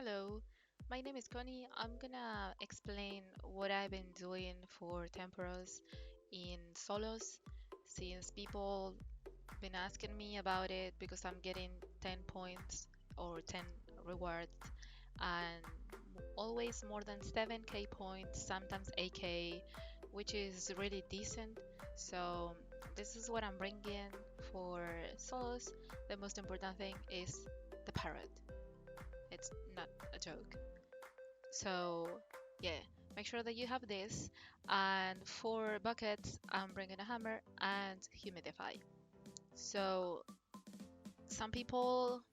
Hello, my name is Connie. I'm gonna explain what I've been doing for Tempoross in solos since people been asking me about it because I'm getting 10 points or 10 rewards and always more than 7k points, sometimes 8k, which is really decent. So this is what I'm bringing for solos. The most important thing is the parrot. It's not a joke. So yeah, make sure that you have this. And for buckets, I'm bringing a hammer and humidify. So some people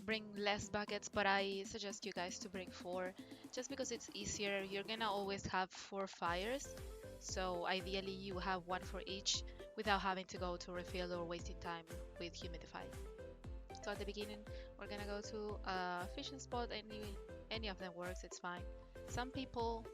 bring less buckets, but I suggest you guys to bring four just because it's easier. You're gonna always have four fires. So ideally you have one for each without having to go to refill or wasting time with humidify. So at the beginning, we're gonna go to a fishing spot. Any of them works, it's fine. Some people,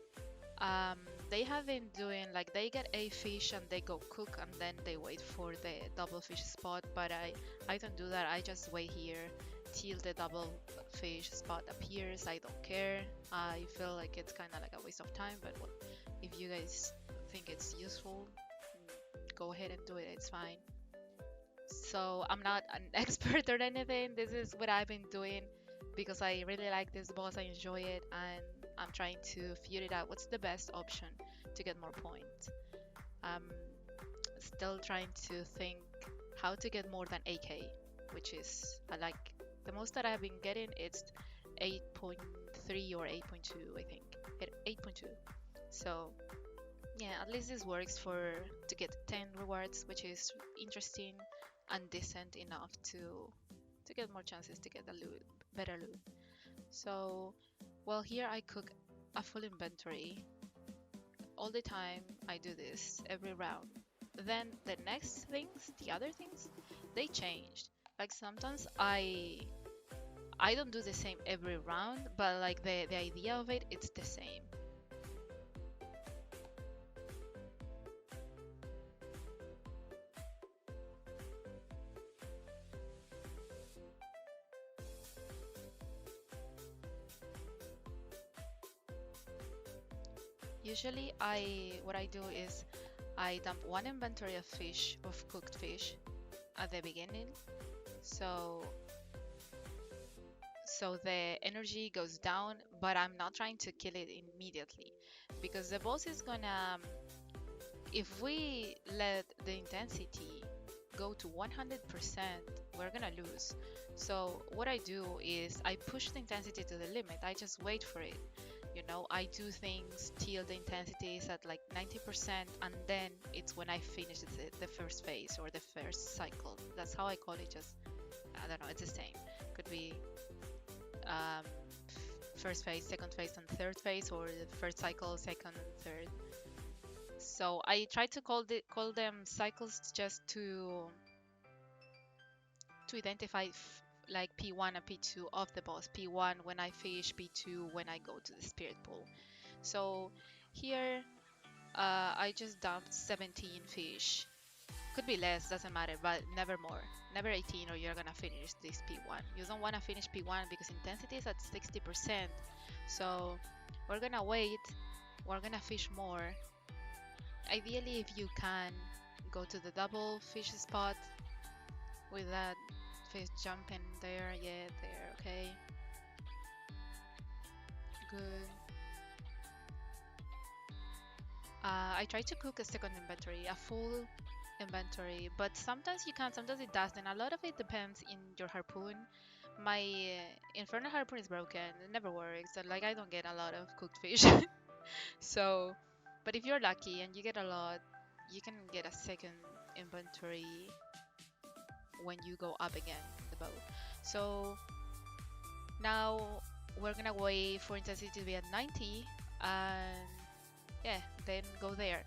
they have been doing like they get a fish and they go cook and then they wait for the double fish spot. But I don't do that. I just wait here till the double fish spot appears. I don't care. I feel like it's kind of like a waste of time. But well, if you guys think it's useful, go ahead and do it. It's fine. So I'm not an expert or anything. This is what I've been doing because I really like this boss. I enjoy it and I'm trying to figure it out. What's the best option to get more points? I'm still trying to think how to get more than 8k, which is I like the most that I've been getting. It's 8.3 or 8.2, I think. 8.2. So yeah, at least this works for to get 10 rewards, which is interesting and decent enough to get more chances to get a loot, better loot. So, well, here I cook a full inventory all the time. I do this every round. Then the next things, the other things, they changed. Like sometimes I don't do the same every round, but like the idea of it, it's the same. Usually what I do is I dump one inventory of fish, of cooked fish at the beginning. So so the energy goes down, but I'm not trying to kill it immediately because the boss is gonna if we let the intensity go to 100%, we're gonna lose. So what I do is I push the intensity to the limit. I just wait for it. You know, I do things till the intensity is at like 90%, and then it's when I finish the first phase or the first cycle. That's how I call it. Just I don't know. It's the same. Could be um, first phase, second phase, and third phase, or the first cycle, second, third. So I try to call them cycles just to identify like P1 and P2 of the boss. P1 when I fish, P2 when I go to the spirit pool. So here I just dumped 17 fish. Could be less, doesn't matter, but never more. Never 18 or you're gonna finish this P1. You don't wanna finish P1 because intensity is at 60%. So we're gonna wait, we're gonna fish more. Ideally, if you can, go to the double fish spot with that fish jumping there. Yeah, there, okay. Good. I try to cook a second inventory, a full inventory, but sometimes you can, sometimes it doesn't. A lot of it depends in your harpoon. My infernal harpoon is broken, it never works. And, like I don't get a lot of cooked fish. So, but if you're lucky and you get a lot, you can get a second inventory when you go up again the boat. So now we're gonna wait for intensity to be at 90 and yeah, then go there.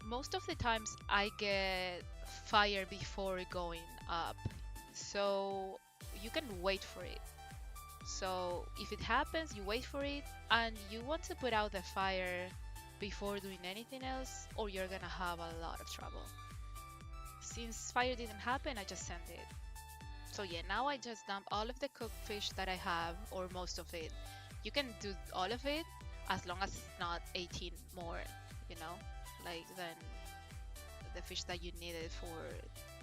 Most of the times I get fire before going up, so you can wait for it. So if it happens, you wait for it and you want to put out the fire before doing anything else, or you're gonna have a lot of trouble. Since fire didn't happen, I just sent it. So yeah, now I just dump all of the cooked fish that I have, or most of it, You can do all of it as long as it's not 18 more, you know, like than the fish that you needed for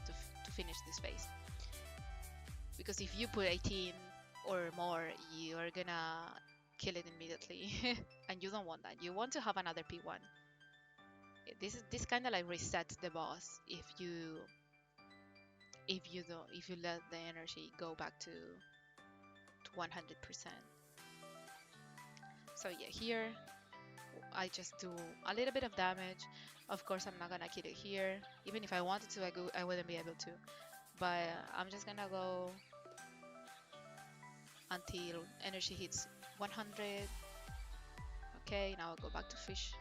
to finish this phase. Because if you put 18 or more, you are gonna kill it immediately, and you don't want that. You want to have another P1. This kind of like resets the boss if you let the energy go back to 100%. So yeah, here I just do a little bit of damage. Of course, I'm not gonna kill it here. Even if I wanted to, I wouldn't be able to. But I'm just gonna go until energy hits 100. Okay, now I'll go back to fish.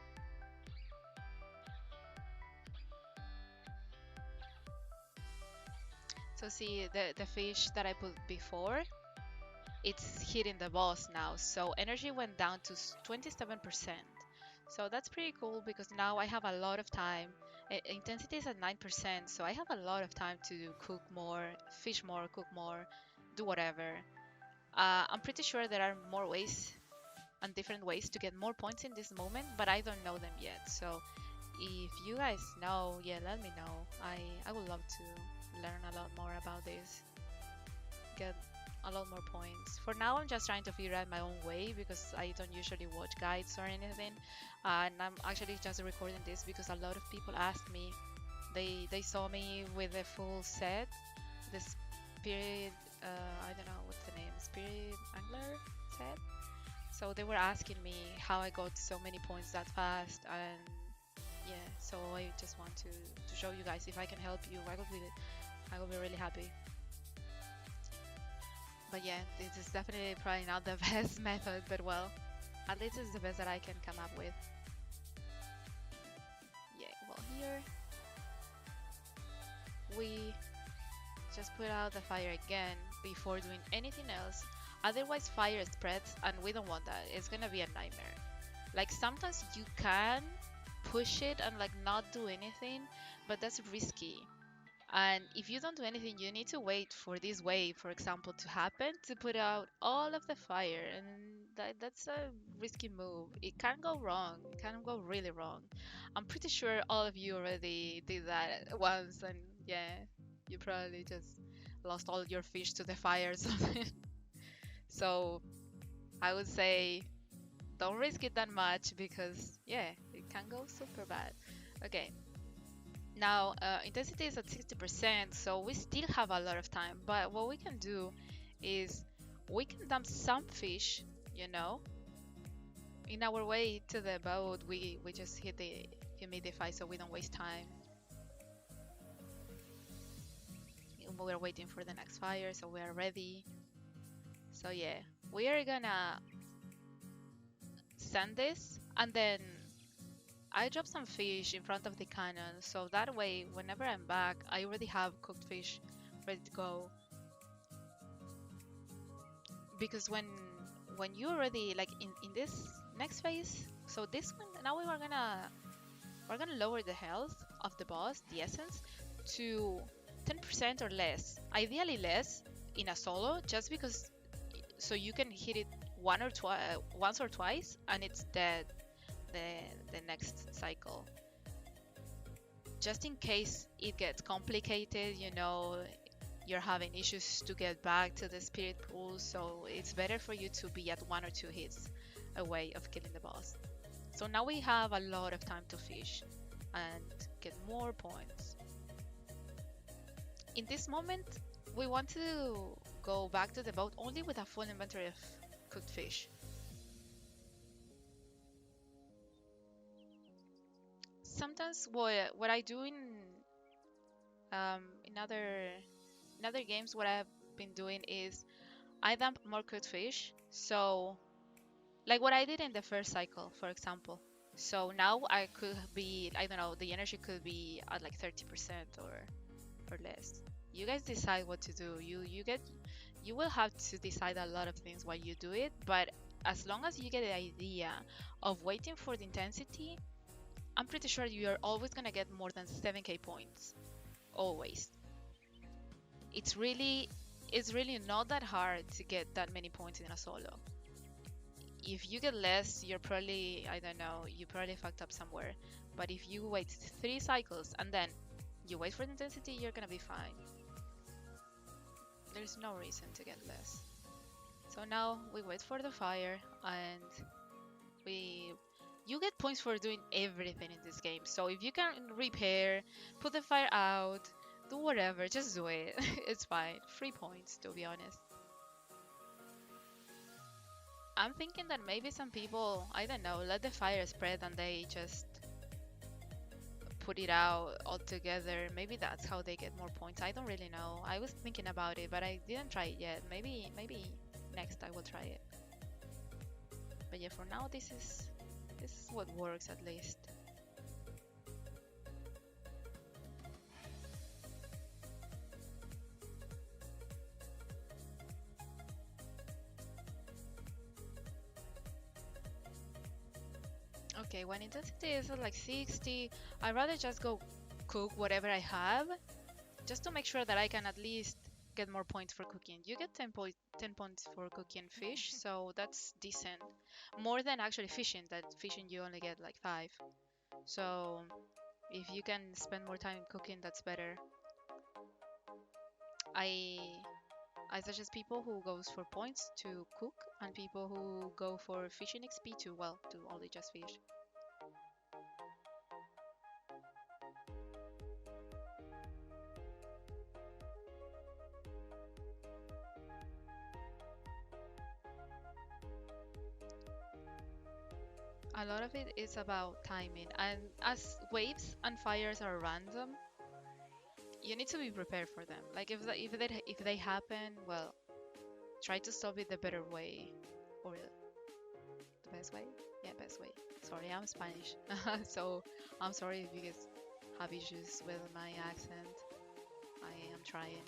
So see, the fish that I put before, it's hitting the boss now. So energy went down to 27%. So that's pretty cool because now I have a lot of time. Intensity is at 9%, so I have a lot of time to cook more, fish more, cook more, do whatever. I'm pretty sure there are more ways and different ways to get more points in this moment, but I don't know them yet. So if you guys know, yeah, let me know. I would love to learn a lot more about this, get a lot more points. For now, I'm just trying to figure out my own way because I don't usually watch guides or anything. And I'm actually just recording this because a lot of people asked me. They saw me with a full set, the spirit, I don't know what's the name, spirit angler set. So they were asking me how I got so many points that fast, and yeah, so I just want to show you guys. If I can help you, I will be really happy. But yeah, this is definitely probably not the best method, but well, at least it's the best that I can come up with. Yeah, well here, we just put out the fire again before doing anything else. Otherwise fire spreads and we don't want that. It's gonna be a nightmare. Like sometimes you can push it and like not do anything, but that's risky. And if you don't do anything, you need to wait for this wave, for example, to happen to put out all of the fire. And that's a risky move. It can go wrong. It can go really wrong. I'm pretty sure all of you already did that once. And yeah, you probably just lost all your fish to the fire or something. So I would say don't risk it that much because yeah, it can go super bad. Okay. Now, intensity is at 60%, so we still have a lot of time. But what we can do is we can dump some fish, you know. In our way to the boat, we just hit the humidify so we don't waste time. We're waiting for the next fire, so we are ready. So yeah, we are gonna send this, and then I drop some fish in front of the cannon, so that way, whenever I'm back, I already have cooked fish ready to go. Because when you already like in this next phase, so this one now we're gonna lower the health of the boss, the essence, to 10% or less. Ideally less in a solo, just because so you can hit it once or twice, and it's dead the next cycle. Just in case it gets complicated, you know, you're having issues to get back to the spirit pool, so it's better for you to be at 1 or 2 hits away of killing the boss. So now we have a lot of time to fish and get more points. In this moment, we want to go back to the boat only with a full inventory of cooked fish. Sometimes what I do in other games, what I've been doing is I dump more cooked fish. So like what I did in the first cycle, for example. So now I could be, I don't know, the energy could be at like 30% or less. You guys decide what to do. You will have to decide a lot of things while you do it, but as long as you get the idea of waiting for the intensity, I'm pretty sure you're always gonna get more than 7k points. Always. It's really not that hard to get that many points in a solo. if you get less, you're probably, I don't know, you probably fucked up somewhere. But if you wait 3 cycles and then you wait for the intensity, you're gonna be fine. There's no reason to get less. So now we wait for the fire, and you get points for doing everything in this game. So if you can repair, put the fire out, do whatever, just do it. It's fine. Free points, to be honest. I'm thinking that maybe some people, I don't know, let the fire spread and they just put it out altogether. Maybe that's how they get more points. I don't really know. I was thinking about it, but I didn't try it yet. Maybe next I will try it. But yeah, for now this is what works at least. Okay, when intensity is at like 60, I'd rather just go cook whatever I have, just to make sure that I can at least get more points for cooking. You get 10 points for cooking fish, so that's decent. More than actually fishing. That fishing you only get like 5. So if you can spend more time cooking, that's better. I I suggest people who goes for points to cook and people who go for fishing XP to, well, to only just fish. A lot of it is about timing, and as waves and fires are random, you need to be prepared for them. Like if they happen, well, try to stop it the better way, or the best way. Yeah, best way. Sorry, I'm Spanish, so I'm sorry if you guys have issues with my accent. I am trying.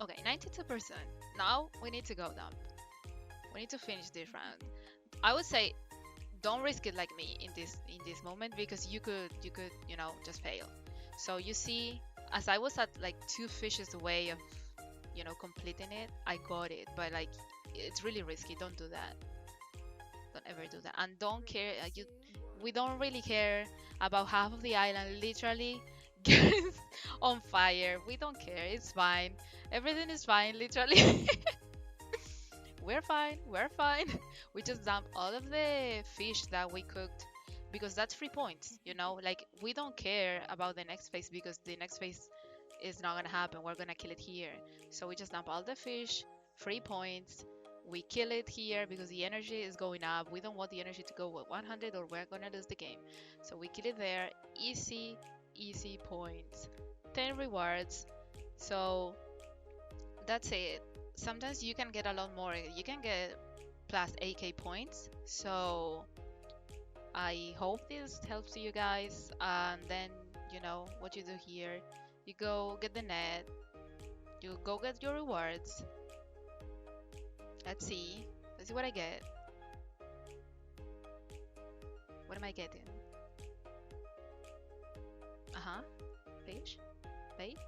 Okay, 92%. Now we need to go dump. We need to finish this round. I would say don't risk it like me in this moment, because you could just fail. So you see, as I was at like 2 fishes away of completing it, I got it, but like it's really risky. Don't do that. Don't ever do that. And don't care. We don't really care about half of the island literally gets on fire. We don't care. It's fine. Everything is fine, literally. We're fine. We're fine. We just dump all of the fish that we cooked, because that's 3 points. Like we don't care about the next phase, because the next phase is not gonna happen. We're gonna kill it here. So we just dump all the fish, 3 points. We kill it here because the energy is going up. We don't want the energy to go at 100 or we're gonna lose the game. So we kill it there. Easy, easy points. 10 rewards. So that's it. Sometimes you can get a lot more. You can get plus 8k points. So I hope this helps you guys. And then what you do here. You go get the net. You go get your rewards. Let's see. Let's see what I get. What am I getting? Uh-huh. Fish. Bait.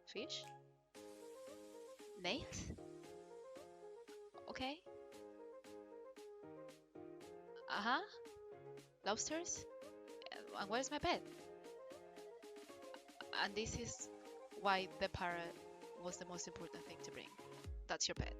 Fish. Nate. Okay. Uh-huh. Lobsters. And where's my pet? And this is why the parrot was the most important thing to bring. That's your pet.